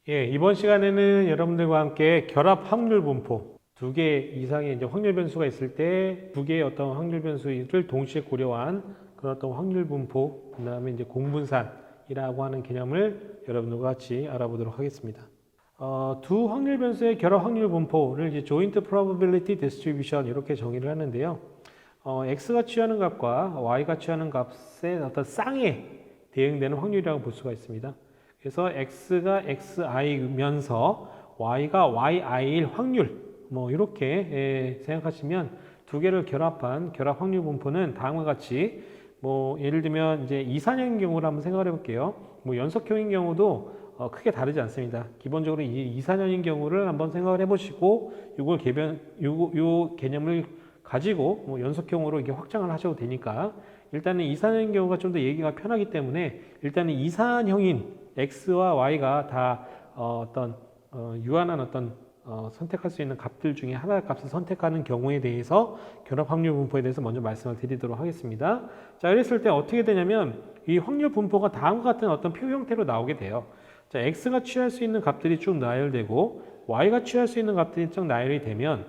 예, 이번 시간에는 여러분들과 함께 결합 확률 분포 두 개 이상의 이제 확률 변수가 있을 때 두 개의 어떤 확률 변수를 동시에 고려한 그런 어떤 확률 분포, 그다음에 이제 공분산이라고 하는 개념을 여러분들과 같이 알아보도록 하겠습니다. 두 확률 변수의 결합 확률 분포를 이제 joint probability distribution 이렇게 정의를 하는데요. x가 취하는 값과 y가 취하는 값의 어떤 쌍에 대응되는 확률이라고 볼 수가 있습니다. 그래서 x가 xi면서 y가 yi일 확률 뭐 이렇게 생각하시면 두 개를 결합한 결합 확률 분포는 다음과 같이 뭐 예를 들면 이제 이산형인 경우를 한번 생각해 볼게요. 뭐 연속형인 경우도 크게 다르지 않습니다. 기본적으로 이산형인 경우를 한번 생각을 해보시고 요 개념을 가지고 뭐 연속형으로 이게 확장을 하셔도 되니까 일단은 이산형인 경우가 좀 더 얘기가 편하기 때문에 일단은 이산형인 x와 y가 다 유한한 선택할 수 있는 값들 중에 하나의 값을 선택하는 경우에 대해서 결합 확률 분포에 대해서 먼저 말씀을 드리도록 하겠습니다. 자, 이랬을 때 어떻게 되냐면 이 확률 분포가 다음과 같은 어떤 표 형태로 나오게 돼요. 자, x가 취할 수 있는 값들이 쭉 나열되고 y가 취할 수 있는 값들이 쭉 나열이 되면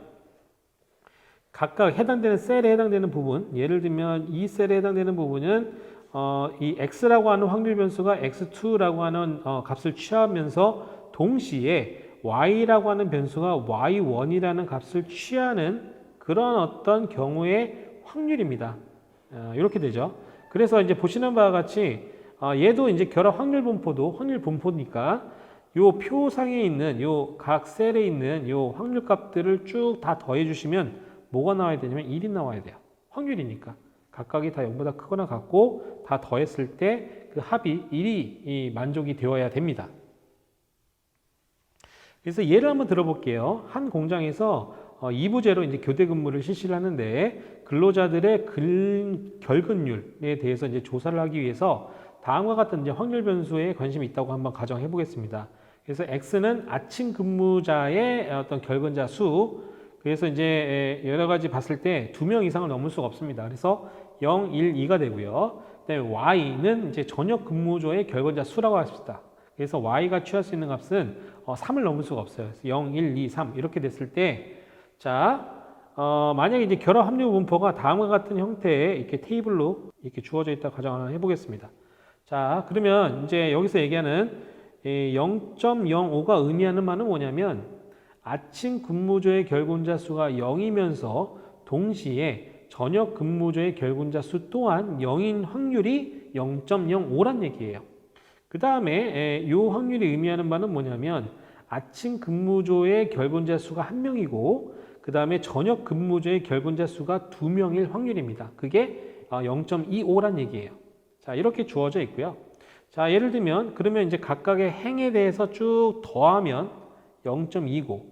각각 해당되는 셀에 해당되는 부분, 예를 들면 이 셀에 해당되는 부분은 이 x라고 하는 확률 변수가 x2라고 하는 값을 취하면서 동시에 y라고 하는 변수가 y1이라는 값을 취하는 그런 어떤 경우의 확률입니다. 이렇게 되죠. 그래서 이제 보시는 바와 같이 얘도 이제 결합 확률 분포도 확률 분포니까 요 표상에 있는 요 각 셀에 있는 요 확률 값들을 쭉 다 더해 주시면 뭐가 나와야 되냐면 1이 나와야 돼요. 확률이니까. 각각이 다 0보다 크거나 같고 다 더했을 때 그 합이 1이 만족이 되어야 됩니다. 그래서 예를 한번 들어볼게요. 한 공장에서 2부제로 이제 교대 근무를 실시를 하는데 근로자들의 결근율에 대해서 이제 조사를 하기 위해서 다음과 같은 이제 확률 변수에 관심이 있다고 한번 가정해 보겠습니다. 그래서 x는 아침 근무자의 어떤 결근자 수, 그래서 이제 여러 가지 봤을 때 2명 이상을 넘을 수가 없습니다. 그래서 0, 1, 2가 되고요. 그다음에 y는 이제 저녁 근무조의 결근자 수라고 합시다. 그래서 y가 취할 수 있는 값은 3을 넘을 수가 없어요. 그래서 0, 1, 2, 3 이렇게 됐을 때, 자, 만약에 이제 결합 확률 분포가 다음과 같은 형태의 이렇게 테이블로 이렇게 주어져 있다 가정을 해보겠습니다. 자, 그러면 이제 여기서 얘기하는 0.05가 의미하는 바는 뭐냐면 아침 근무조의 결근자 수가 0이면서 동시에 저녁 근무조의 결근자 수 또한 0인 확률이 0.05란 얘기예요. 그 다음에 이 확률이 의미하는 바는 뭐냐면 아침 근무조의 결근자 수가 1명이고 그 다음에 저녁 근무조의 결근자 수가 2명일 확률입니다. 그게 0.25란 얘기예요. 자, 이렇게 주어져 있고요. 자, 예를 들면 그러면 이제 각각의 행에 대해서 쭉 더하면 0.29,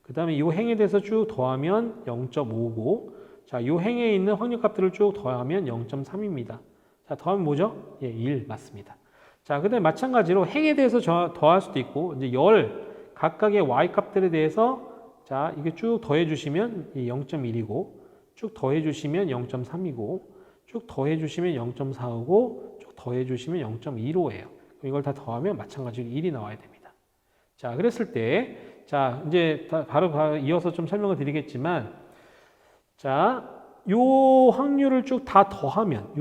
그 다음에 이 행에 대해서 쭉 더하면 0.59, 자, 이 행에 있는 확률 값들을 쭉 더하면 0.3입니다. 자, 더하면 뭐죠? 예, 1 맞습니다. 자, 그 다음에 마찬가지로 행에 대해서 더할 수도 있고 이제 각각의 y 값들에 대해서 자, 이게 쭉 더해 주시면 0.1이고 쭉 더해 주시면 0.3이고 쭉 더해 주시면 0.4고 쭉 더해 주시면 0.15예요. 이걸 다 더하면 마찬가지로 1이 나와야 됩니다. 자, 그랬을 때 자, 이제 바로 이어서 좀 설명을 드리겠지만 자, 요 확률을 쭉 다 더하면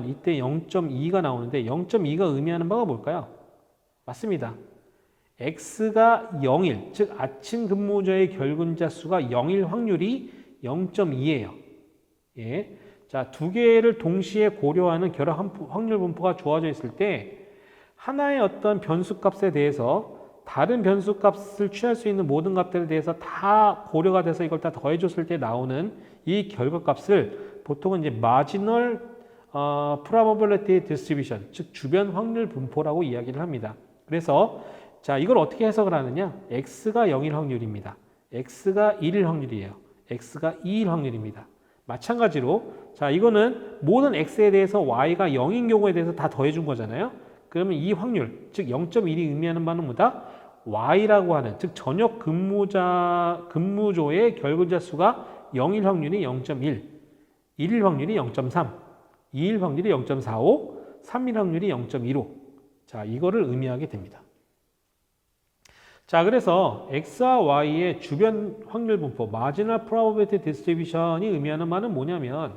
이때 0.2가 나오는데 0.2가 의미하는 바가 뭘까요? 맞습니다. x가 0일, 즉 아침 근무자의 결근자 수가 0일 확률이 0.2예요. 예. 자, 두 개를 동시에 고려하는 결합 확률 분포가 주어져 있을 때 하나의 어떤 변수값에 대해서 다른 변수값을 취할 수 있는 모든 값들에 대해서 다 고려가 돼서 이걸 다 더해줬을 때 나오는 이 결과값을 보통은 이제 marginal probability distribution, 즉 주변 확률 분포라고 이야기를 합니다. 그래서 자, 이걸 어떻게 해석을 하느냐? x가 0일 확률입니다. x가 1일 확률이에요. x가 2일 확률입니다. 마찬가지로 자, 이거는 모든 x에 대해서 y가 0인 경우에 대해서 다 더해준 거잖아요. 그러면 이 확률, 즉 0.1이 의미하는 바는 뭐다? y라고 하는, 즉 저녁 근무조의 결근자 수가 0일 확률이 0.1, 1일 확률이 0.3, 2일 확률이 0.45, 3일 확률이 0.15. 자, 이거를 의미하게 됩니다. 자, 그래서 x와 y의 주변 확률 분포, marginal probability distribution이 의미하는 말은 뭐냐면,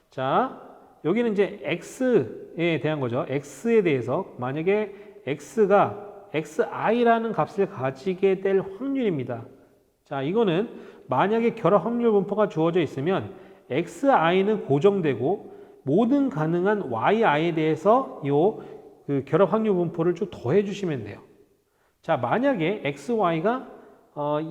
자, 여기는 이제 x에 대한 거죠. x에 대해서 만약에 x가 xi라는 값을 가지게 될 확률입니다. 자, 이거는 만약에 결합 확률 분포가 주어져 있으면 xi는 고정되고 모든 가능한 yi에 대해서 그 결합 확률 분포를 쭉 더해 주시면 돼요. 자, 만약에 xy가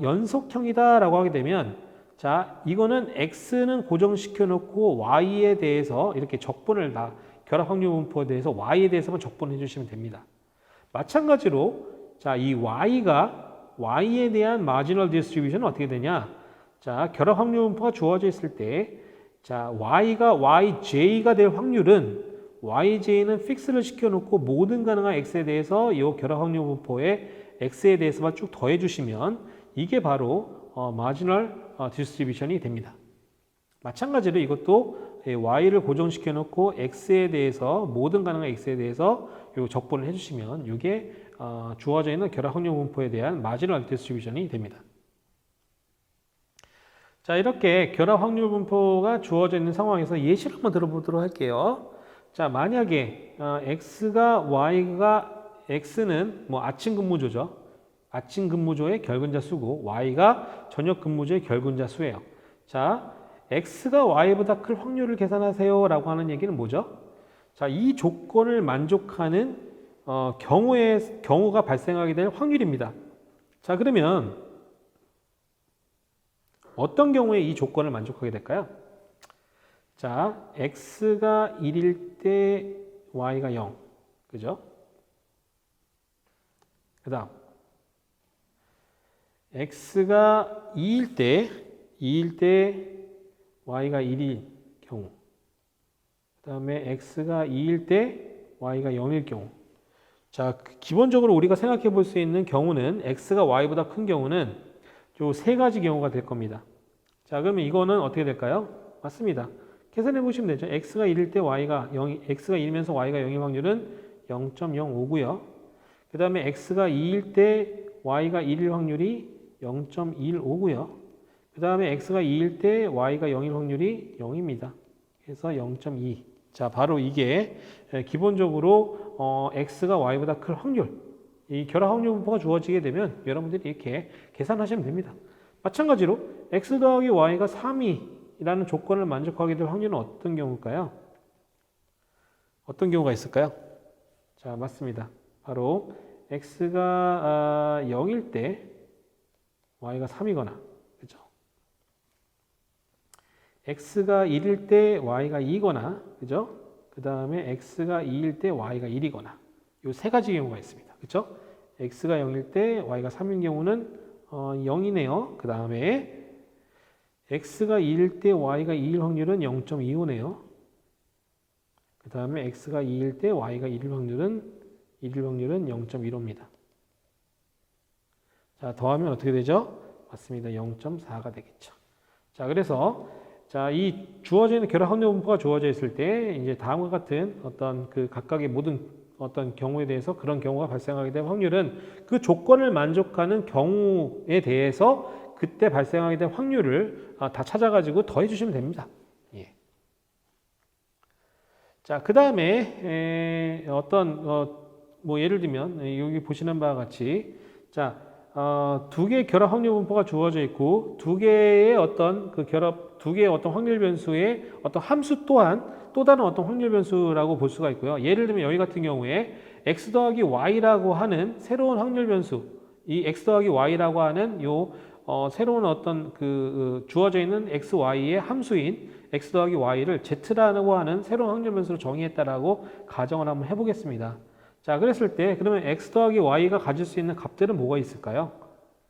연속형이다라고 하게 되면, 자, 이거는 x는 고정시켜 놓고 y에 대해서 이렇게 적분을 다 결합 확률 분포에 대해서 y에 대해서만 적분해 주시면 됩니다. 마찬가지로 자, 이 y에 대한 marginal distribution은 어떻게 되냐? 자, 결합 확률 분포가 주어져 있을 때, 자, y가 yj가 될 확률은 yj는 픽스를 시켜놓고 모든 가능한 x에 대해서 이 결합 확률 분포에 x에 대해서만 쭉 더해 주시면 이게 바로 marginal distribution이 됩니다. 마찬가지로 이것도 y를 고정시켜 놓고 x에 대해서 모든 가능한 x에 대해서 요 적분을 해주시면 이게 주어져 있는 결합 확률 분포에 대한 marginal distribution이 됩니다. 자, 이렇게 결합 확률 분포가 주어져 있는 상황에서 예시를 한번 들어보도록 할게요. 자, 만약에 x는 뭐 아침 근무조죠. 아침 근무조의 결근자 수고 y가 저녁 근무조의 결근자 수예요. 자, x가 y보다 클 확률을 계산하세요 라고 하는 얘기는 뭐죠? 자, 이 조건을 만족하는 경우가 발생하게 될 확률입니다. 자, 그러면 어떤 경우에 이 조건을 만족하게 될까요? 자, x가 1일 때 y가 0, 그죠? 그 다음 x가 2일 때 y가 1일 경우, 그 다음에 x가 2일 때 y가 0일 경우. 자, 기본적으로 우리가 생각해 볼 수 있는 경우는 x가 y보다 큰 경우는 요 세 가지 경우가 될 겁니다. 자, 그러면 이거는 어떻게 될까요? 맞습니다. 계산해 보시면 되죠. x가 1일 때 x가 1이면서 y가 0일 확률은 0.05고요. 그 다음에 x가 2일 때 y가 1일 확률이 0.15고요. 그 다음에 x가 2일 때 y가 0일 확률이 0입니다. 그래서 0.2. 자, 바로 이게 기본적으로 x가 y보다 클 확률, 이 결합 확률 분포가 주어지게 되면 여러분들이 이렇게 계산하시면 됩니다. 마찬가지로 x 더하기 y가 3이라는 조건을 만족하게 될 확률은 어떤 경우일까요? 어떤 경우가 있을까요? 자, 맞습니다. 바로 x가 0일 때 y가 3이거나, 그죠? x가 1일 때 y가 2거나, 그죠? 그 다음에 x가 2일 때 y가 1이거나, 이 세 가지 경우가 있습니다. 그죠? x가 0일 때 y가 3인 경우는 0이네요. 그 다음에 x가 2일 때 y가 2일 확률은 0.25네요. 그 다음에 x가 2일 때 y가 1일 확률은 0.15입니다. 자, 더하면 어떻게 되죠? 맞습니다. 0.4가 되겠죠. 자, 그래서 자, 이 주어져 있는 결합 확률 분포가 주어져 있을 때 이제 다음과 같은 어떤 그 각각의 모든 어떤 경우에 대해서 그런 경우가 발생하게 될 확률은 그 조건을 만족하는 경우에 대해서 그때 발생하게 될 확률을 다 찾아가지고 더해 주시면 됩니다. 예. 자, 그 다음에 뭐 예를 들면 여기 보시는 바와 같이 자, 두 개의 결합 확률 분포가 주어져 있고 두 개의 어떤 확률 변수의 어떤 함수 또한 또 다른 어떤 확률 변수라고 볼 수가 있고요. 예를 들면 여기 같은 경우에 x 더하기 y라고 하는 새로운 확률 변수, 이 x 더하기 y라고 하는 새로운 어떤 주어져 있는 x, y의 함수인 x 더하기 y를 z라고 하는 새로운 확률 변수로 정의했다라고 가정을 한번 해보겠습니다. 자, 그랬을 때 그러면 x 더하기 y가 가질 수 있는 값들은 뭐가 있을까요?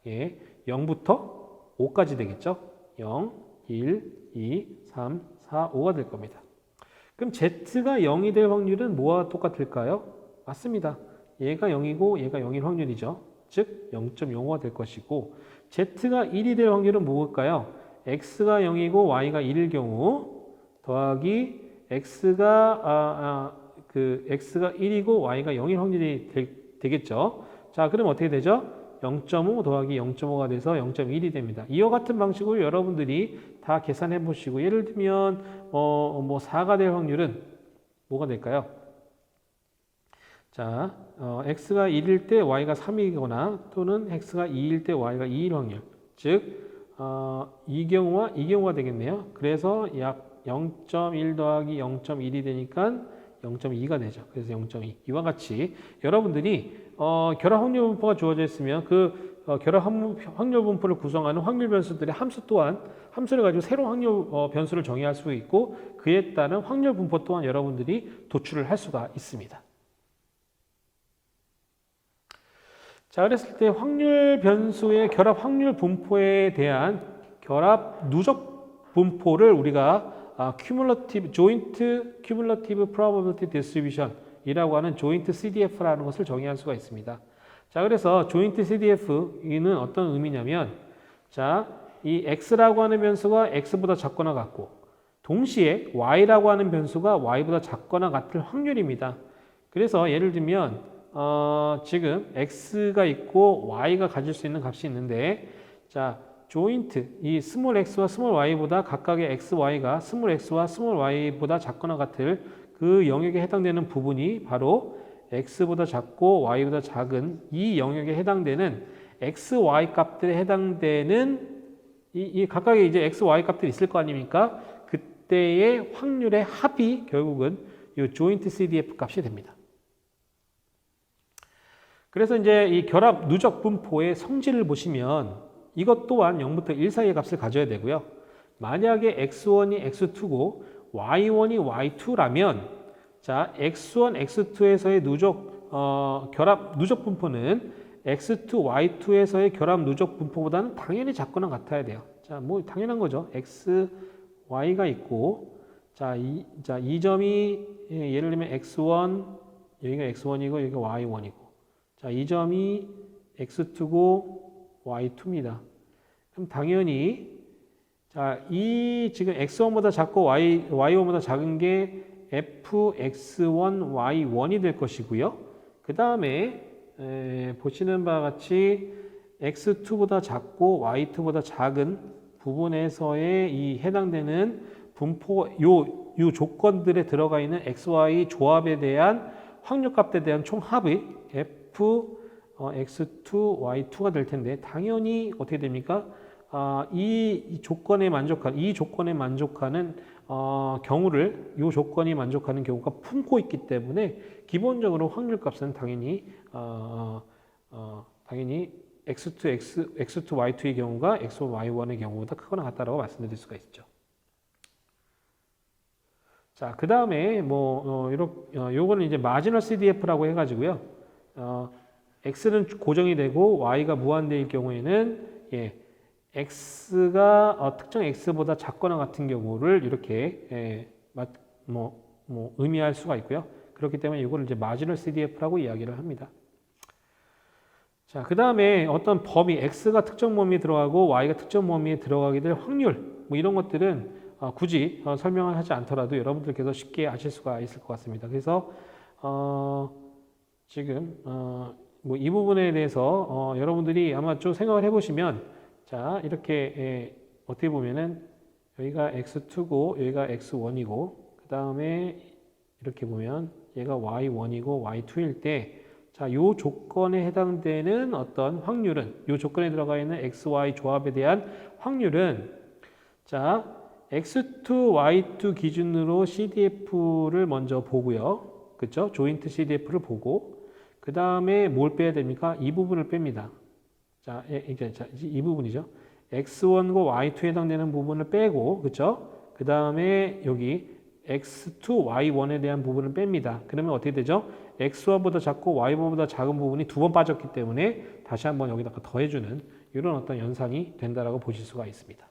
예, 0부터 5까지 되겠죠? 0, 1, 2, 3, 4, 5가 될 겁니다. 그럼 z가 0이 될 확률은 뭐와 똑같을까요? 맞습니다. 얘가 0이고 얘가 0일 확률이죠. 즉 0.05가 될 것이고 z가 1이 될 확률은 뭐일까요? x가 0이고 y가 1일 경우 더하기 x가 1이고 y가 0일 확률이 되겠죠. 자, 그럼 어떻게 되죠? 0.5 더하기 0.5가 돼서 0.1이 됩니다. 이와 같은 방식으로 여러분들이 다 계산해 보시고, 예를 들면 뭐 4가 될 확률은 뭐가 될까요? 자, x가 1일 때 y가 3이거나 또는 x가 2일 때 y가 2일 확률, 즉 이 경우와 이 경우가 되겠네요. 그래서 약 0.1 더하기 0.1이 되니까 0.2가 되죠. 그래서 0.2. 이와 같이 여러분들이 결합 확률 분포가 주어져 있으면 그 결합 확률 분포를 구성하는 확률 변수들의 함수 또한 함수를 가지고 새로운 확률 변수를 정의할 수 있고, 그에 따른 확률 분포 또한 여러분들이 도출을 할 수가 있습니다. 자, 그랬을 때 확률 변수의 결합 확률 분포에 대한 결합 누적 분포를 우리가 joint cumulative probability distribution 이라고 하는 joint CDF라는 것을 정의할 수가 있습니다. 자, 그래서 joint CDF는 어떤 의미냐면, 자, 이 x라고 하는 변수가 x보다 작거나 같고, 동시에 y라고 하는 변수가 y보다 작거나 같을 확률입니다. 그래서 예를 들면 지금 x가 있고 y가 가질 수 있는 값이 있는데, 자, joint 이 스몰 x와 스몰 y보다 각각의 xy가 스몰 x와 스몰 y보다 작거나 같을 그 영역에 해당되는 부분이 바로 x보다 작고 y보다 작은 이 영역에 해당되는 x, y 값들에 해당되는 이 각각의 이제 x, y 값들이 있을 거 아닙니까? 그때의 확률의 합이 결국은 이 joint CDF 값이 됩니다. 그래서 이제 이 결합 누적 분포의 성질을 보시면 이것 또한 0부터 1 사이의 값을 가져야 되고요. 만약에 x1이 x2고 y1이 y2라면, 자, x1, x2에서의 결합 누적 분포는 x2, y2에서의 결합 누적 분포보다는 당연히 작거나 같아야 돼요. 자, 뭐 당연한 거죠. x, y가 있고, 자, 이 점이 예를 들면 x1, 여기가 x1이고 여기가 y1이고, 자, 이 점이 x2고 y2입니다. 그럼 당연히 자, 이 지금 x1보다 작고 y1보다 작은 게 fx1, y1이 될 것이고요. 그 다음에 보시는 바와 같이 x2보다 작고 y2보다 작은 부분에서의 이 해당되는 분포 요 조건들에 들어가 있는 xy 조합에 대한 확률값에 대한 총합이 x2, y2가 될 텐데, 당연히 어떻게 됩니까? 이 조건에 만족하는 경우를, 이 조건이 만족하는 경우가 품고 있기 때문에 기본적으로 확률값은 당연히 x2, y2의 경우가 x1, y1의 경우보다 크거나 같다라고 말씀드릴 수가 있죠. 자, 그 다음에 요거는 이제 마지널 CDF라고 해가지고요. x는 고정이 되고 y가 무한대일 경우에는 x가 특정 x보다 작거나 같은 경우를 이렇게 의미할 수가 있고요. 그렇기 때문에 이거를 이제 마지널 CDF라고 이야기를 합니다. 자, 그 다음에 어떤 범위, x가 특정 범위에 들어가고 y가 특정 범위에 들어가게 될 확률, 이런 것들은 굳이 설명을 하지 않더라도 여러분들께서 쉽게 아실 수가 있을 것 같습니다. 그래서 지금 이 부분에 대해서 여러분들이 아마 좀 생각을 해보시면, 자, 이렇게 어떻게 보면은 여기가 x2고 여기가 x1이고 그 다음에 이렇게 보면 얘가 y1이고 y2일 때, 자, 요 조건에 해당되는 어떤 확률은, 요 조건에 들어가 있는 x, y 조합에 대한 확률은, 자, x2, y2 기준으로 CDF를 먼저 보고요. 그렇죠? 조인트 CDF를 보고, 그 다음에 뭘 빼야 됩니까? 이 부분을 뺍니다. 자, 이 부분이죠. x1과 y2에 해당되는 부분을 빼고, 그렇죠? 그 다음에 여기 x2, y1에 대한 부분을 뺍니다. 그러면 어떻게 되죠? x1보다 작고 y1보다 작은 부분이 두 번 빠졌기 때문에 다시 한번 여기다가 더해주는 이런 어떤 현상이 된다라고 보실 수가 있습니다.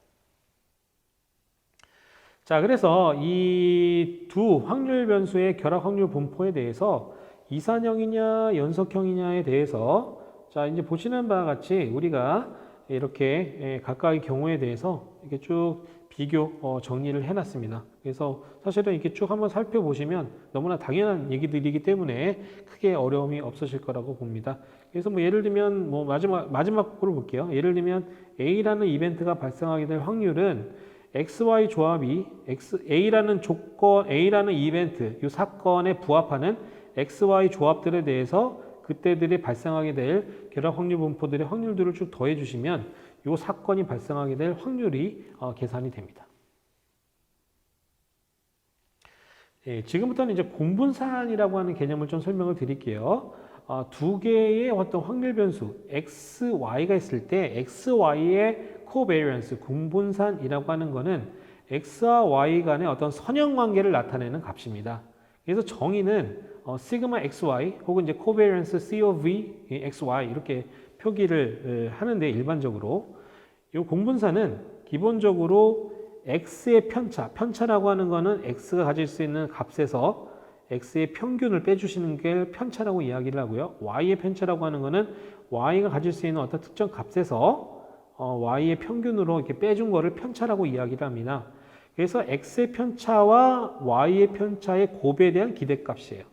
자, 그래서 이 두 확률 변수의 결합 확률 분포에 대해서 이산형이냐 연속형이냐에 대해서, 자, 이제 보시는 바와 같이 우리가 이렇게 각각의 경우에 대해서 이렇게 쭉 비교 정리를 해놨습니다. 그래서 사실은 이렇게 쭉 한번 살펴보시면 너무나 당연한 얘기들이기 때문에 크게 어려움이 없으실 거라고 봅니다. 그래서 뭐 예를 들면 뭐 마지막으로 볼게요. 예를 들면 A라는 이벤트가 발생하게 될 확률은 XY 조합이 A라는 조건, A라는 이벤트, 이 사건에 부합하는 XY 조합들에 대해서 그때들이 발생하게 될 결합 확률 분포들의 확률들을 쭉 더해 주시면 이 사건이 발생하게 될 확률이 계산이 됩니다. 지금부터는 이제 공분산이라고 하는 개념을 좀 설명을 드릴게요. 두 개의 어떤 확률 변수 x, y가 있을 때 xy의 코베리언스 공분산이라고 하는 것은 x와 y 간의 어떤 선형 관계를 나타내는 값입니다. 그래서 정의는 시그마 xy 혹은 이제 코베리언스 c of v xy 이렇게 표기를 하는데 일반적으로 이 공분산은 기본적으로 x의 편차라고 하는 것은 x가 가질 수 있는 값에서 x의 평균을 빼주시는 게 편차라고 이야기를 하고요. y의 편차라고 하는 것은 y가 가질 수 있는 어떤 특정 값에서 y의 평균으로 이렇게 빼준 거를 편차라고 이야기를 합니다. 그래서 x의 편차와 y의 편차의 곱에 대한 기대값이에요.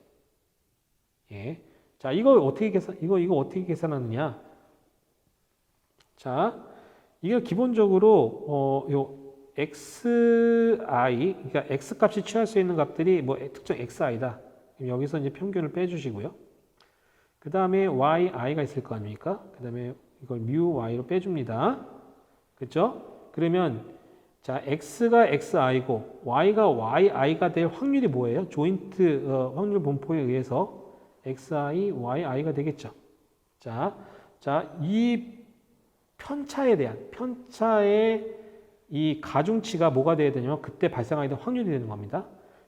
예. 자, 이거 어떻게 계산하느냐? 자, 이거 기본적으로 요 xi, 그러니까 x 값이 취할 수 있는 값들이 뭐 특정 xi다. 여기서 이제 평균을 빼주시고요. 그 다음에 yi가 있을 거 아닙니까? 그 다음에 이걸 mu y로 빼줍니다. 그렇죠? 그러면 자 x가 xi고 y가 yi가 될 확률이 뭐예요? 조인트 확률 분포에 의해서 xi, yi가 되겠죠. 자, 이 편차의 이 가중치가 뭐가 돼야 되냐면 그때 발생하게 된 확률이 되는 겁니다.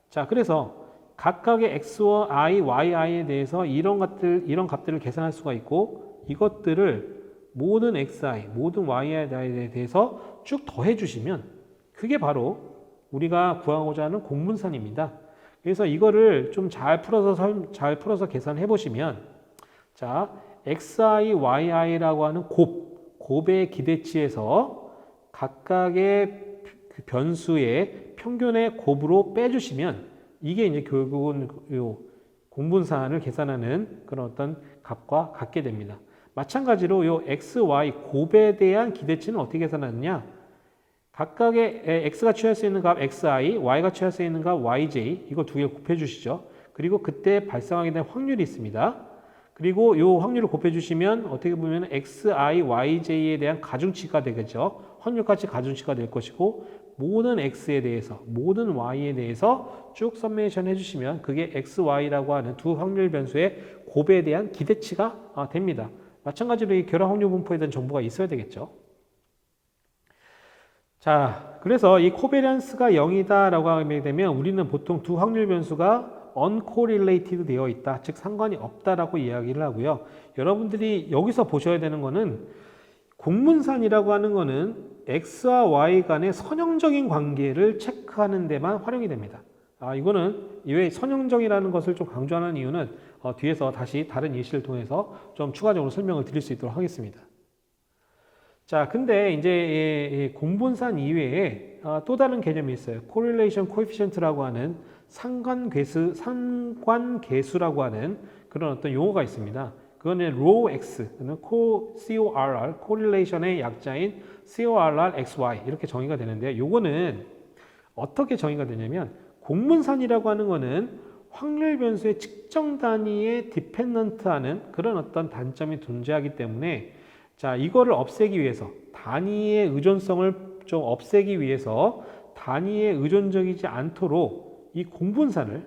자, 그래서 각각의 x와 i, yi에 대해서 이런 값들을 계산할 수가 있고 이것들을 모든 xi, 모든 yi에 대해서 쭉 더해 주시면 그게 바로 우리가 구하고자 하는 공분산입니다. 그래서 이거를 좀 잘 풀어서 계산해 보시면 자, xi, yi라고 하는 곱의 기대치에서 각각의 그 변수의 평균의 곱으로 빼주시면 이게 이제 결국은 요 공분산을 계산하는 그런 어떤 값과 같게 됩니다. 마찬가지로 요 x, y 곱에 대한 기대치는 어떻게 계산하느냐? 각각의 x가 취할 수 있는 값 xi, y가 취할 수 있는 값 yj 이거 두 개 곱해 주시죠. 그리고 그때 발생하게 된 확률이 있습니다. 그리고 이 확률을 곱해 주시면 어떻게 보면 xi, yj에 대한 가중치가 되겠죠. 확률같이 가중치가 될 것이고 모든 x에 대해서, 모든 y에 대해서 쭉 서메이션 해주시면 그게 x, y라고 하는 두 확률 변수의 곱에 대한 기대치가 됩니다. 마찬가지로 이 결합 확률 분포에 대한 정보가 있어야 되겠죠. 자, 그래서 이 코베리언스가 0이다라고 하게 되면 우리는 보통 두 확률 변수가 uncorrelated 되어 있다, 즉 상관이 없다라고 이야기를 하고요. 여러분들이 여기서 보셔야 되는 거는 공분산이라고 하는 거는 x와 y 간의 선형적인 관계를 체크하는 데만 활용이 됩니다. 이거는 왜 선형적이라는 것을 좀 강조하는 이유는 뒤에서 다시 다른 예시를 통해서 좀 추가적으로 설명을 드릴 수 있도록 하겠습니다. 자, 근데 이제 공분산 이외에 또 다른 개념이 있어요. correlation coefficient라고 하는 상관계수라고 하는 그런 어떤 용어가 있습니다. 그거는 rho x, CORR, correlation의 약자인 CORR XY 이렇게 정의가 되는데 요거는 어떻게 정의가 되냐면 공분산이라고 하는 거는 확률 변수의 측정 단위에 디펜던트하는 그런 어떤 단점이 존재하기 때문에 자, 이거를 없애기 위해서 단위의 의존성을 좀 없애기 위해서 단위에 의존적이지 않도록 이 공분산을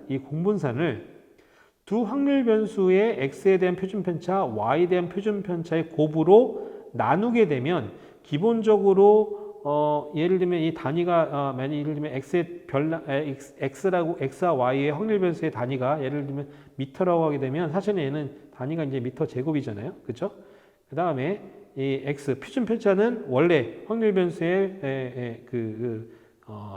두 확률 변수의 x에 대한 표준 편차, y에 대한 표준 편차의 곱으로 나누게 되면 기본적으로 예를 들면 이 단위가 예를 들면 x와 y의 확률 변수의 단위가 예를 들면 미터라고 하게 되면 사실은 얘는 단위가 이제 미터 제곱이잖아요, 그렇죠? 그 다음에 이 x 표준 편차는 원래 확률 변수의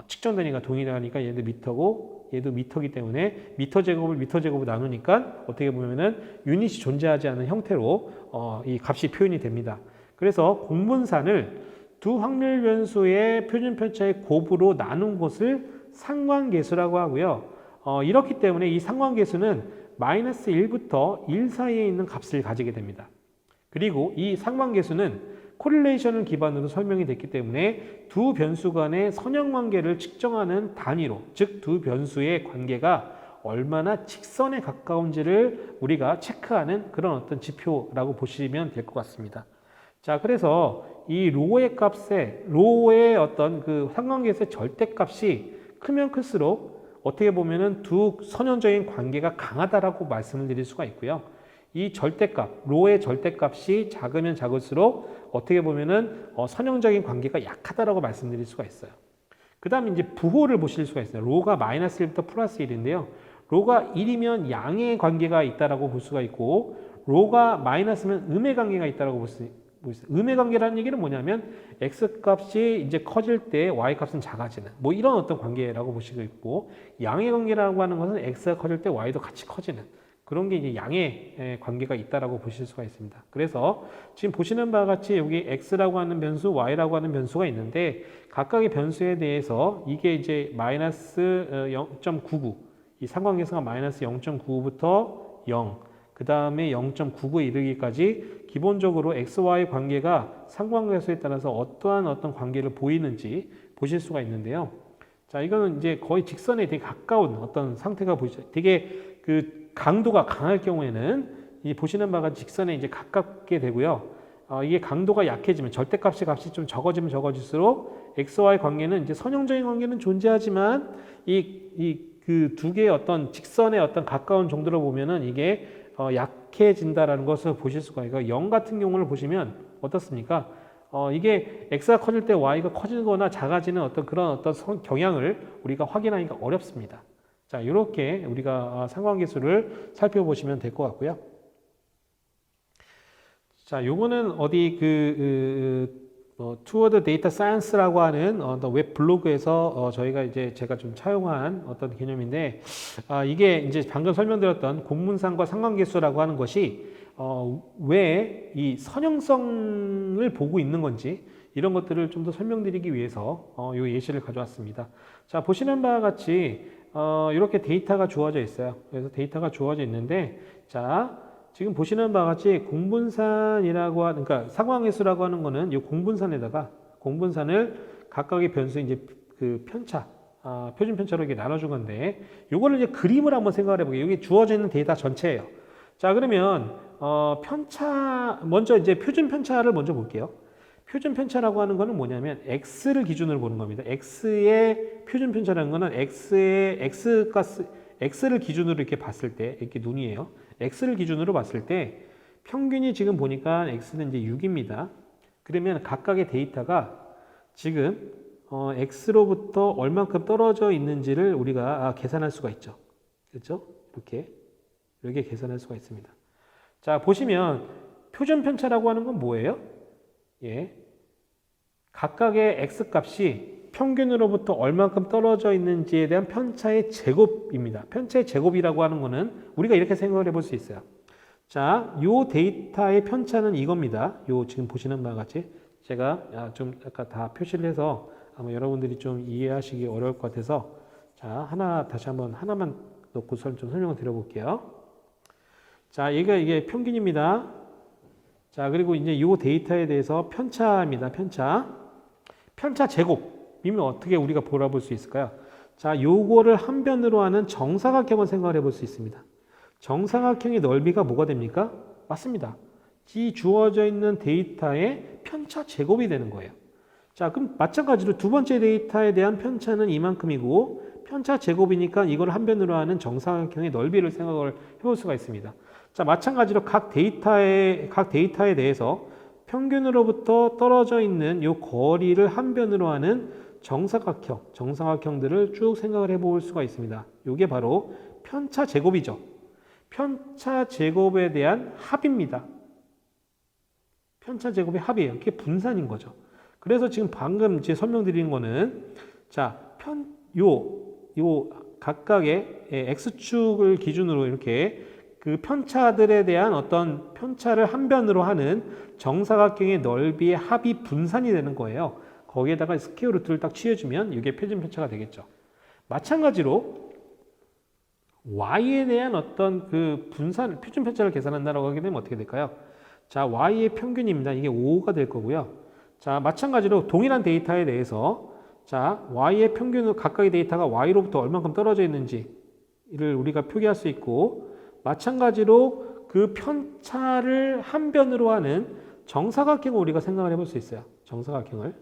측정 단위가 동일하니까 얘도 미터고 얘도 미터기 때문에 미터 제곱으로 나누니까 어떻게 보면은 유닛이 존재하지 않는 형태로 이 값이 표현이 됩니다. 그래서 공분산을 두 확률 변수의 표준 편차의 곱으로 나눈 것을 상관계수라고 하고요. 이렇기 때문에 이 상관계수는 마이너스 1부터 1 사이에 있는 값을 가지게 됩니다. 그리고 이 상관계수는 코릴레이션을 기반으로 설명이 됐기 때문에 두 변수 간의 선형관계를 측정하는 단위로, 즉 두 변수의 관계가 얼마나 직선에 가까운지를 우리가 체크하는 그런 어떤 지표라고 보시면 될 것 같습니다. 자, 그래서 이 로의 어떤 그 상관계수의 절대값이 크면 클수록 어떻게 보면은 두 선형적인 관계가 강하다라고 말씀을 드릴 수가 있고요. 이 절대값, 로의 절대값이 작으면 작을수록 어떻게 보면은 선형적인 관계가 약하다라고 말씀드릴 수가 있어요. 그 다음에 이제 부호를 보실 수가 있어요. 로가 마이너스 1부터 플러스 1인데요. 로가 1이면 양의 관계가 있다라고 볼 수가 있고, 로가 마이너스면 음의 관계가 있다라고 볼 수 있어요. 음의 관계라는 얘기는 뭐냐면 x 값이 이제 커질 때 y 값은 작아지는 뭐 이런 어떤 관계라고 보시고 있고, 양의 관계라고 하는 것은 x가 커질 때 y도 같이 커지는 그런 게 이제 양의 관계가 있다라고 보실 수가 있습니다. 그래서 지금 보시는 바와 같이 여기 x라고 하는 변수, y라고 하는 변수가 있는데 각각의 변수에 대해서 이게 이제 마이너스 0.99, 이 상관계수가 마이너스 0.99부터 0, 그 다음에 0.99에 이르기까지 기본적으로 xy 관계가 상관계수에 따라서 어떤 관계를 보이는지 보실 수가 있는데요. 자, 이거는 이제 거의 직선에 되게 가까운 어떤 상태가 보이죠. 되게 그 강도가 강할 경우에는 이 보시는 바가 직선에 이제 가깝게 되고요. 이게 강도가 약해지면 값이 좀 적어지면 적어질수록 xy 관계는 이제 선형적인 관계는 존재하지만 그 두 개의 어떤 직선의 어떤 가까운 정도로 보면은 이게 약해진다라는 것을 보실 수가 있고, 0 같은 경우를 보시면 어떻습니까? 이게 x가 커질 때 y가 커지거나 작아지는 어떤 그런 어떤 경향을 우리가 확인하기가 어렵습니다. 자, 이렇게 우리가 상관계수를 살펴보시면 될 것 같고요. 자, 요거는 어디 Toward Data Science라고 하는 웹 블로그에서 제가 좀 차용한 어떤 개념인데, 이게 이제 방금 설명드렸던 공문상과 상관계수라고 하는 것이 왜 이 선형성을 보고 있는 건지 이런 것들을 좀 더 설명드리기 위해서 이 예시를 가져왔습니다. 자, 보시는 바와 같이 이렇게 데이터가 주어져 있어요. 그래서 데이터가 주어져 있는데, 자, 지금 보시는 바와 같이 공분산이라고 하는, 그러니까 상관계수라고 하는 거는 이 공분산에다가 공분산을 각각의 변수 이제 그 편차, 표준 편차로 이렇게 나눠준 건데, 요거를 이제 그림을 한번 생각을 해보게요. 여기 주어져 있는 데이터 전체예요. 자, 그러면 먼저 이제 표준 편차를 먼저 볼게요. 표준 편차라고 하는 거는 뭐냐면 x를 기준으로 보는 겁니다. x의 표준 편차라는 거는 x를 기준으로 이렇게 봤을 때, 이렇게 눈이에요. x를 기준으로 봤을 때 평균이 지금 보니까 x는 이제 6입니다. 그러면 각각의 데이터가 지금 x로부터 얼만큼 떨어져 있는지를 우리가 계산할 수가 있죠. 그렇죠? 이렇게 계산할 수가 있습니다. 자, 보시면 표준 편차라고 하는 건 뭐예요? 예, 각각의 x값이 평균으로부터 얼만큼 떨어져 있는지에 대한 편차의 제곱입니다. 편차의 제곱이라고 하는 거는 우리가 이렇게 생각을 해볼 수 있어요. 자, 요 데이터의 편차는 이겁니다. 요 지금 보시는 바와 같이 제가 좀 아까 다 표시를 해서 아마 여러분들이 좀 이해하시기 어려울 것 같아서, 자, 다시 한번 하나만 놓고 좀 설명을 드려볼게요. 자, 이게 평균입니다. 자, 그리고 이제 이 데이터에 대해서 편차입니다. 편차 제곱이면 어떻게 우리가 바라볼 수 있을까요? 자, 요거를 한 변으로 하는 정사각형을 생각을 해볼 수 있습니다. 정사각형의 넓이가 뭐가 됩니까? 맞습니다. 이 주어져 있는 데이터의 편차 제곱이 되는 거예요. 자, 그럼 마찬가지로 두 번째 데이터에 대한 편차는 이만큼이고, 편차 제곱이니까 이걸 한 변으로 하는 정사각형의 넓이를 생각을 해볼 수가 있습니다. 자, 마찬가지로 각 데이터에 대해서 평균으로부터 떨어져 있는 이 거리를 한 변으로 하는 정사각형들을 쭉 생각을 해볼 수가 있습니다. 이게 바로 편차 제곱이죠. 편차 제곱에 대한 합입니다. 편차 제곱의 합이에요. 이게 분산인 거죠. 그래서 지금 방금 제 설명드린 거는, 자, 각각의 x축을 기준으로 이렇게 그 편차들에 대한 어떤 편차를 한 변으로 하는 정사각형의 넓이의 합이 분산이 되는 거예요. 거기에다가 스퀘어 루트를 딱 취해주면 이게 표준 편차가 되겠죠. 마찬가지로 y에 대한 어떤 그 분산, 표준 편차를 계산한다라고 하게 되면 어떻게 될까요? 자, y의 평균입니다. 이게 5가 될 거고요. 자, 마찬가지로 동일한 데이터에 대해서 자, y의 평균, 각각의 데이터가 y로부터 얼만큼 떨어져 있는지를 우리가 표기할 수 있고, 마찬가지로 그 편차를 한 변으로 하는 정사각형을 우리가 생각을 해볼 수 있어요. 정사각형을.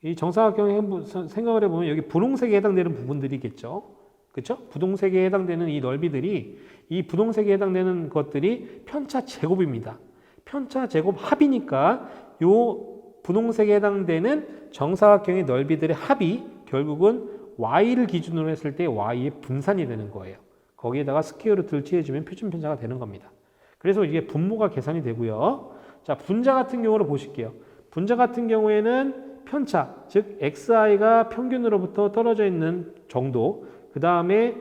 이 정사각형을 생각을 해보면 여기 분홍색에 해당되는 부분들이겠죠. 그렇죠? 부동색에 해당되는 이 넓이들이, 이 분홍색에 해당되는 것들이 편차 제곱입니다. 편차 제곱 합이니까 요 분홍색에 해당되는 정사각형의 넓이들의 합이 결국은 y를 기준으로 했을 때 y의 분산이 되는 거예요. 거기에다가 스퀘어 루트를 취해주면 표준 편차가 되는 겁니다. 그래서 이게 분모가 계산이 되고요. 자, 분자 같은 경우로 보실게요. 분자 같은 경우에는 편차, 즉 xi가 평균으로부터 떨어져 있는 정도, 그 다음에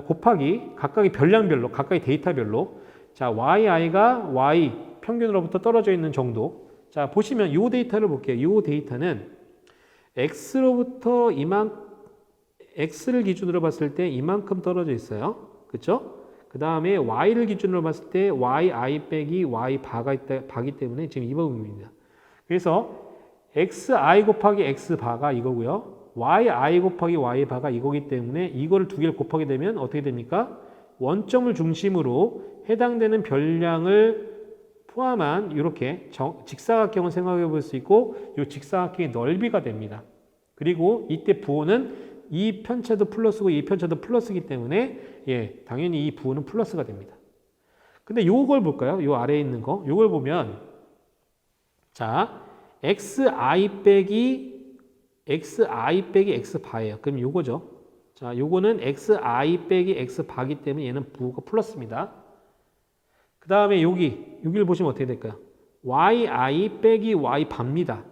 곱하기 각각의 별량별로, 각각의 데이터별로, 자, yi가 y 평균으로부터 떨어져 있는 정도. 자, 보시면 이 데이터를 볼게요. 이 데이터는 x로부터 x를 기준으로 봤을 때 이만큼 떨어져 있어요. 그렇죠? 그 다음에 y를 기준으로 봤을 때 yi 빼기 y 바기 때문에 지금 이 부분입니다. 그래서 xi 곱하기 x 바가 이거고요. yi 곱하기 y 바가 이거기 때문에 이거를 두 개를 곱하게 되면 어떻게 됩니까? 원점을 중심으로 해당되는 별량을 포함한 이렇게 직사각형을 생각해 볼 수 있고, 이 직사각형의 넓이가 됩니다. 그리고 이때 부호는 이 편차도 플러스고 이 편차도 플러스이기 때문에 예, 당연히 이 부호는 플러스가 됩니다. 근데 요걸 볼까요? 요 아래에 있는 거. 요걸 보면 자, xi 빼기 x 바예요. 그럼 요거죠. 자, 요거는 xi 빼기 x 바기 때문에 얘는 부호가 플러스입니다. 그 다음에 여기를 보시면 어떻게 될까요? yi 빼기 y 바입니다.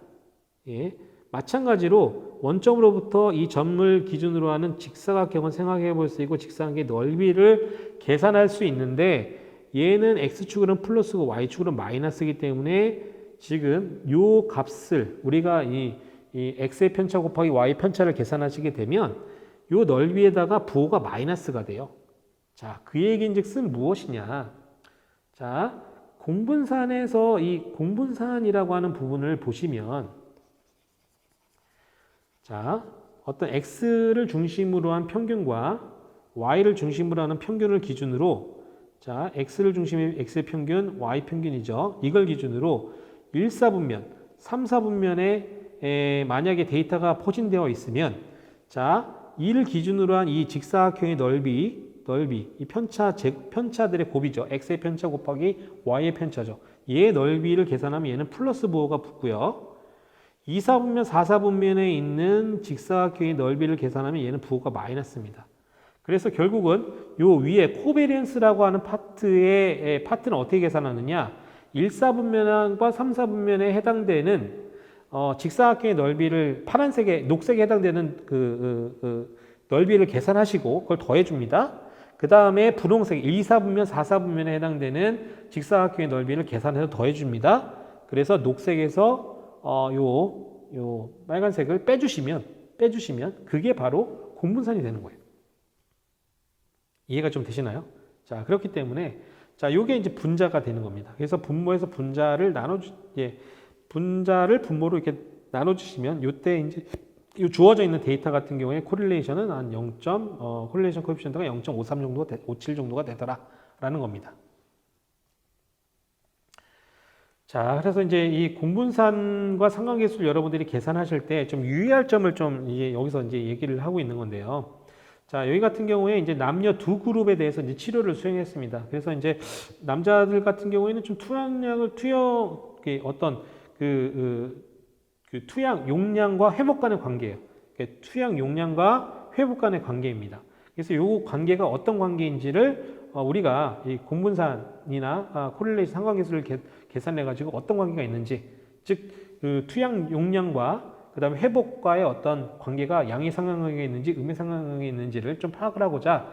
예. 마찬가지로 원점으로부터 이 점을 기준으로 하는 직사각형을 생각해 볼 수 있고, 직사각형의 넓이를 계산할 수 있는데, 얘는 x축으로는 플러스고 y축으로는 마이너스이기 때문에 지금 요 값을 우리가 이 x의 편차 곱하기 y 편차를 계산하시게 되면 요 넓이에다가 부호가 마이너스가 돼요. 자, 그 얘기인즉슨 무엇이냐? 자, 공분산에서 이 공분산이라고 하는 부분을 보시면, 자, 어떤 x를 중심으로 한 평균과 y를 중심으로 하는 평균을 기준으로, 자, x를 중심의 x의 평균, y 평균이죠. 이걸 기준으로 1, 4분면, 3, 4분면에 만약에 데이터가 포진되어 있으면, 자, 이를 기준으로 한 이 직사각형의 넓이, 이 편차들의 곱이죠. x의 편차 곱하기 y의 편차죠. 얘의 넓이를 계산하면 얘는 플러스 부호가 붙고요. 2, 4분면, 4, 4분면에 있는 직사각형의 넓이를 계산하면 얘는 부호가 마이너스입니다. 그래서 결국은 요 위에 코베리언스라고 하는 파트는 어떻게 계산하느냐? 1, 4분면과 3, 4분면에 해당되는 직사각형의 넓이를 녹색에 해당되는 넓이를 계산하시고 그걸 더해줍니다. 그 다음에 분홍색 2, 4분면, 4, 4분면에 해당되는 직사각형의 넓이를 계산해서 더해줍니다. 그래서 녹색에서 요 빨간색을 빼주시면 그게 바로 공분산이 되는 거예요. 이해가 좀 되시나요? 자, 그렇기 때문에 자, 요게 이제 분자가 되는 겁니다. 그래서 분모에서 분자를 분자를 분모로 이렇게 나눠주시면 요때 이제 이 주어져 있는 데이터 같은 경우에 코릴레이션은 한 코릴레이션 코에피션트가 0.53 정도가 57 정도가 되더라라는 겁니다. 자, 그래서 이제 이 공분산과 상관계수를 여러분들이 계산하실 때 좀 유의할 점을 좀 이제 여기서 이제 얘기를 하고 있는 건데요. 자, 여기 같은 경우에 이제 남녀 두 그룹에 대해서 이제 치료를 수행했습니다. 그래서 이제 남자들 같은 경우에는 좀 어떤 투약 용량과 회복 간의 관계예요. 투약 용량과 회복 간의 관계입니다. 그래서 이 관계가 어떤 관계인지를 우리가 이 공분산이나 코릴레이션 상관계수를 계산해 가지고 어떤 관계가 있는지, 즉 그 투약 용량과 그 다음에 회복과의 어떤 관계가 양의 상관관계에 있는지 음의 상관관계에 있는지를 좀 파악을 하고자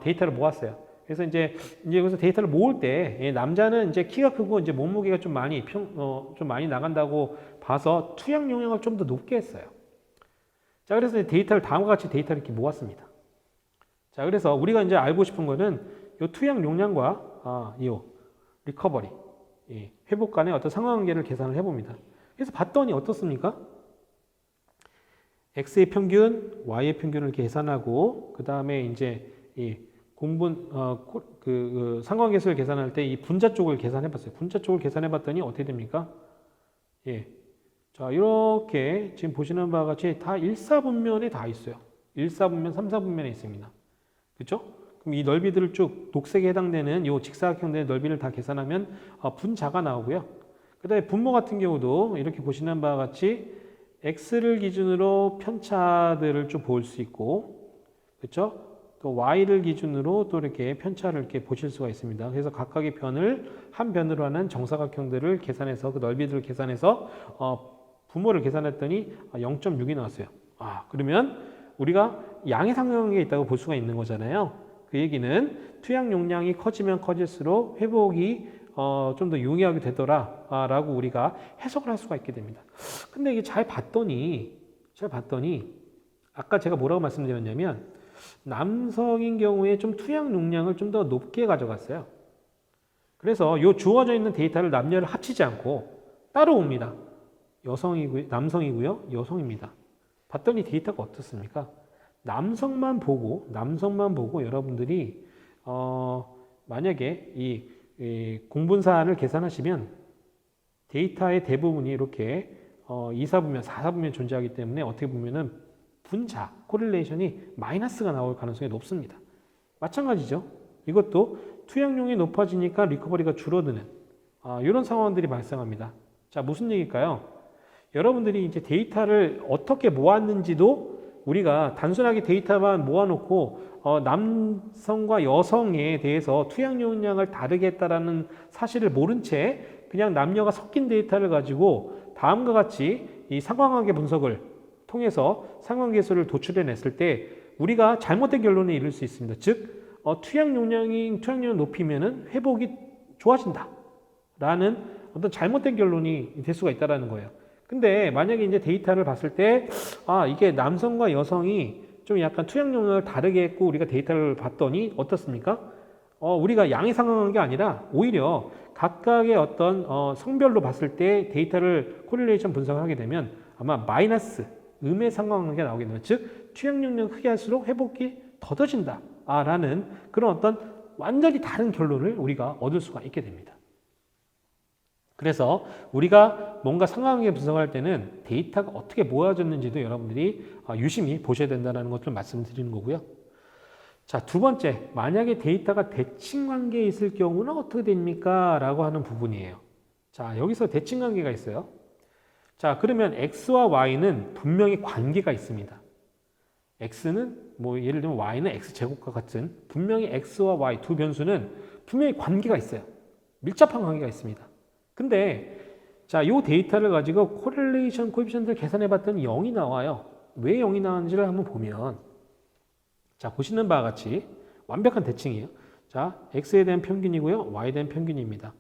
데이터를 모았어요. 그래서 이제 여기서 데이터를 모을 때 남자는 이제 키가 크고 이제 몸무게가 좀 많이 좀 많이 나간다고 봐서 투약 용량을 좀 더 높게 했어요. 자, 그래서 데이터를 다음과 같이 데이터를 이렇게 모았습니다. 자, 그래서 우리가 이제 알고 싶은 거는 이 투약 용량과 이 리커버리, 회복 간의 어떤 상관관계를 계산을 해봅니다. 그래서 봤더니 어떻습니까? X의 평균, Y의 평균을 계산하고 그 다음에 이제 이 공분 상관계수를 계산할 때 이 분자 쪽을 계산해봤어요. 분자 쪽을 계산해봤더니 어떻게 됩니까? 자, 이렇게 지금 보시는 바와 같이 다 일사분면에 다 있어요. 일사분면, 삼사분면에 있습니다. 그렇죠? 그럼 이 넓이들을 쭉 녹색에 해당되는 이 직사각형의 넓이를 다 계산하면 분자가 나오고요. 그 다음에 분모 같은 경우도 이렇게 보시는 바와 같이 X를 기준으로 편차들을 좀 볼 수 있고, 그렇죠? 또 Y를 기준으로 또 이렇게 편차를 이렇게 보실 수가 있습니다. 그래서 각각의 변을 한 변으로 하는 정사각형들을 계산해서 그 넓이들을 계산해서 분모를 계산했더니 0.6이 나왔어요. 그러면 우리가 양의 상관관계에 있다고 볼 수가 있는 거잖아요. 그 얘기는 투약 용량이 커지면 커질수록 회복이 좀 더 용이하게 되더라라고 우리가 해석을 할 수가 있게 됩니다. 근데 이게 잘 봤더니 아까 제가 뭐라고 말씀드렸냐면 남성인 경우에 좀 투약 용량을 좀 더 높게 가져갔어요. 그래서 이 주어져 있는 데이터를 남녀를 합치지 않고 따로 옵니다. 남성이고요, 여성입니다. 봤더니 데이터가 어떻습니까? 남성만 보고 여러분들이 만약에 이 공분사를 계산하시면 데이터의 대부분이 이렇게 2사분면, 4사분면 존재하기 때문에 어떻게 보면은 분자, 코릴레이션이 마이너스가 나올 가능성이 높습니다. 마찬가지죠. 이것도 투약용이 높아지니까 리커버리가 줄어드는 이런 상황들이 발생합니다. 자, 무슨 얘기일까요? 여러분들이 이제 데이터를 어떻게 모았는지도 우리가 단순하게 데이터만 모아놓고 남성과 여성에 대해서 투약 용량을 다르게 했다라는 사실을 모른 채 그냥 남녀가 섞인 데이터를 가지고 다음과 같이 이 상관관계 분석을 통해서 상관계수를 도출해냈을 때 우리가 잘못된 결론에 이를 수 있습니다. 즉 투약 용량을 높이면은 회복이 좋아진다 라는 어떤 잘못된 결론이 될 수가 있다는 거예요. 근데 만약에 이제 데이터를 봤을 때 이게 남성과 여성이 좀 약간 투약 용량을 다르게 했고 우리가 데이터를 봤더니 어떻습니까? 우리가 양의 상관관계가 아니라 오히려 각각의 어떤 성별로 봤을 때 데이터를 코릴레이션 분석을 하게 되면 아마 마이너스 음의 상관관계가 나오게 되면 즉 투약 용량을 크게 할수록 회복이 더뎌진다 라는 그런 어떤 완전히 다른 결론을 우리가 얻을 수가 있게 됩니다. 그래서 우리가 뭔가 상관관계 분석할 때는 데이터가 어떻게 모아졌는지도 여러분들이 유심히 보셔야 된다는 것을 말씀드리는 거고요. 자, 두 번째, 만약에 데이터가 대칭 관계에 있을 경우는 어떻게 됩니까? 라고 하는 부분이에요. 자, 여기서 대칭 관계가 있어요. 자, 그러면 X와 Y는 분명히 관계가 있습니다. X는 예를 들면 Y는 X제곱과 같은 분명히 X와 Y 두 변수는 분명히 관계가 있어요. 밀접한 관계가 있습니다. 근데 자, 이 데이터를 가지고 코릴레이션 코에피션트를 계산해 봤더니 0이 나와요. 왜 0이 나왔는지를 한번 보면 자, 보시는 바와 같이 완벽한 대칭이에요. 자, X에 대한 평균이고요. Y에 대한 평균입니다.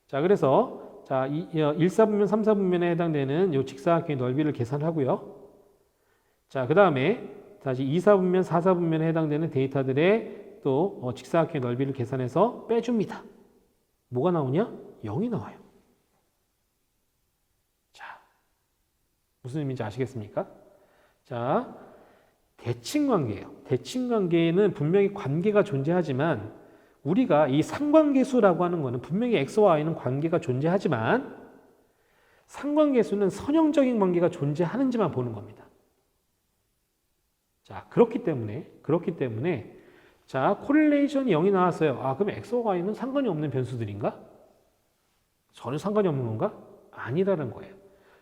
자, 그래서 자, 1사분면, 3사분면에 해당되는 이 직사각형의 넓이를 계산하고요. 자, 그 다음에 다시 2사분면, 4사분면에 해당되는 데이터들의 또 직사각형의 넓이를 계산해서 빼줍니다. 뭐가 나오냐? 0이 나와요. 자, 무슨 의미인지 아시겠습니까? 자, 대칭 관계예요. 대칭 관계에는 분명히 관계가 존재하지만 우리가 이 상관계수라고 하는 것은 분명히 X와 Y는 관계가 존재하지만 상관계수는 선형적인 관계가 존재하는지만 보는 겁니다. 자, 그렇기 때문에 자, 코릴레이션이 0이 나왔어요. 그럼 X와 Y는 상관이 없는 변수들인가? 전혀 상관이 없는 건가? 아니라는 거예요.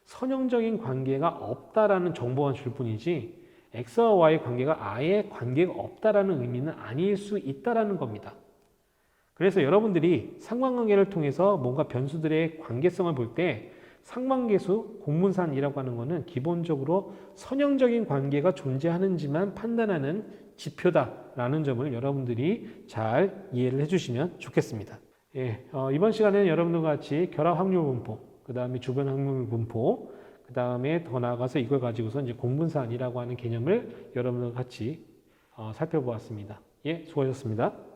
선형적인 관계가 없다라는 정보만 줄 뿐이지 X와 Y의 관계가 아예 관계가 없다라는 의미는 아닐 수 있다라는 겁니다. 그래서 여러분들이 상관관계를 통해서 뭔가 변수들의 관계성을 볼 때 상관계수, 공문산이라고 하는 것은 기본적으로 선형적인 관계가 존재하는지만 판단하는 지표다라는 점을 여러분들이 잘 이해를 해주시면 좋겠습니다. 예, 이번 시간에는 여러분들과 같이 결합 확률 분포, 그 다음에 주변 확률 분포, 그 다음에 더 나아가서 이걸 가지고서 이제 공분산이라고 하는 개념을 여러분들과 같이 살펴보았습니다. 예, 수고하셨습니다.